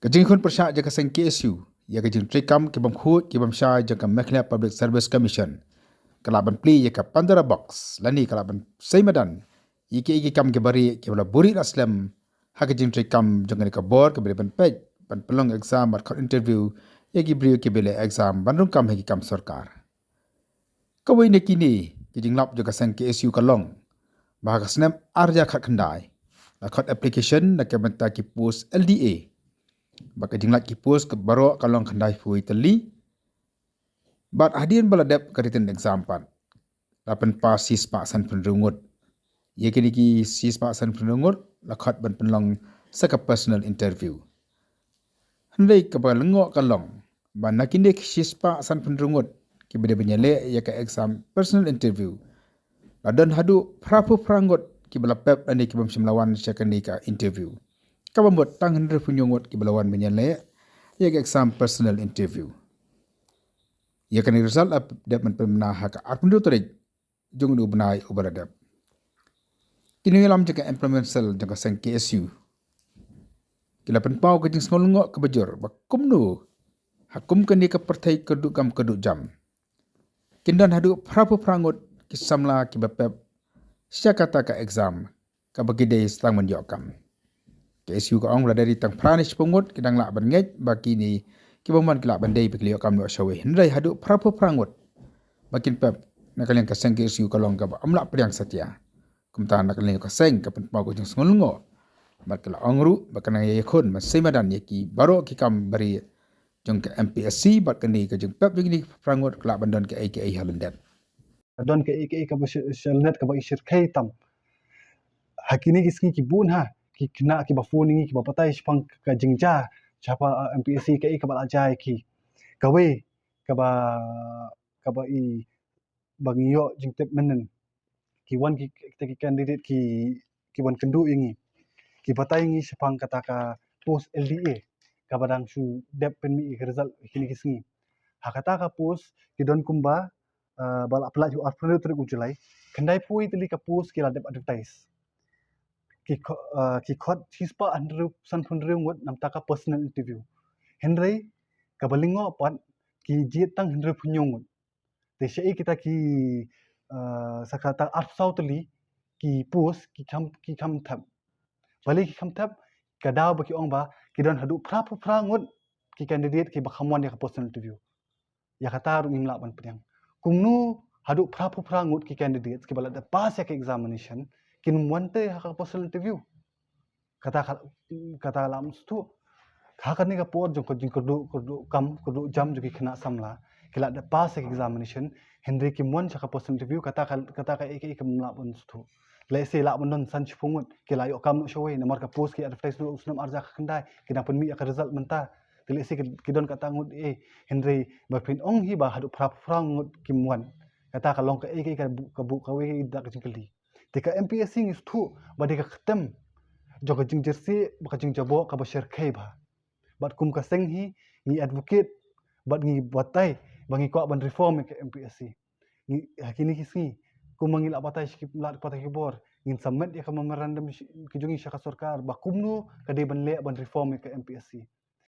Kajing khun persyak jaka seng KSU, ya kajing trikam ke bam khut ke bam syai jaka Mekhla Public Service Commission. Kalaban pli jaka Pandora Box, lani kalaban Seimadan, iki kam ke bari ke bala buri aslam, ha kajing trikam jaka nika bor ke bali ban pej, ban pelong exam mat khot interview, ya ki brio ke bali exam ban rungkam hagi kam sarkar. Kawai ne kini, kajing lap jaka seng KSU kalong, bahaka snap arja khat khandai, khot application na ke banta ki post LDA, baka jinglat ki post ke baro kalong khandai fui teli bat hadian baladep ka written exam pan lapan pas sis pa san penrungut ye kini ki sis pa san penrungut lakhat ban penlong saka personal interview hendai ka balengok kalong ban nakinde ki sis pa san penrungut ki bede benyale ya ka exam personal interview ladan hadu prapu prangut ki balapep ani ki bam simlawan syakani ka interview ka bambot tang hendra punyungut ki balawan benyale ya ka exam personal interview. Ya kan result ap dep man pemna ha ka arpundu torik jung du benai ubaradep. Kini lam jaka employment cell jaka seng KSU. Kila pen pau ke jing ngolngok ke bajur bakum nu hakum kan dia ke pertai keduk kam keduk jam. Kindan hadu prapu prangut ki samla ki bapep syakata ka exam ka bagi dei setang menjok kam. KSU ka ong dari tang pranish pungut kidang lak ban ngej baki ni ki bomban kelak bandai bekliok kam no syawe hendrai hadu prapu prangut makin pep nak kalian ka seng KSU kalong ka amla priang setia kumta nak kalian ka seng ka pen pau ko jing ngolngo mat kala ongru bakana ye khun masai madan ye ki baro ki kam bari jong ka MPSC bat kani ka jing pep jing ni prangut kelak bandan ka AKA halendet don ke ka shalnet ka ba ishir kai tam hakini kiski ki bun ha ki kena ki ba phone ni ki ba patai spang ka jingja chapa MPSC ka ba ajai ki kawe ka ba i bangiyo jingtep menen ki wan ki candidate ki wan kendu ingi ki patai ngi spang kata ka post LDA ka badang su dep pen mi result kini kisni hakata ka post ki don kumba bala apply ju arpre tre ujulai kendai pui teli ka post ki la dep advertise ki khot chispa andru san phunre ngot nam ta ka personal interview henry ka balingo pat ki jitang henry punyong te shei kita ki sakata arsau teli ki post ki kam thap balik ki kam thap ka daw ba ki ong ba ki don hadu prapu prangut ki candidate ki bakhamwan ya ka personal interview ya kata ru imla ban priang kumnu hadu prapu prangut ki candidate ki balada pass ya ka examination kin wante ha ka personal interview kata lam stu hakan ni ka por jong ko jing kudu jam jogi khna samla kila da pass ya examination henry ki mon cha ka personal interview kata ka ek mla ban stu le se la ban don san chpungut kila yo kam no showe nomor ka post ki advertise du usnam arja khandai kina pun mi ka result menta tele se ki don kata ngut henry ba pin ong hi ba hadu prang ngut ki mon kata ka long ka ka bu ka we da ka jingli tika MPSC is thu ba de ka khatam joga jing jersey ba jing jabo ka ba share khai ba bat kum ka seng hi ni advocate bat ni batai bangi ko ban reform ke MPSC ni hakini kisi kumangi la batai skip la patai kibor ngin submit ya ka memorandum ki jungi syaka sarkar ba kumnu ka de ban le ban reform ke MPSC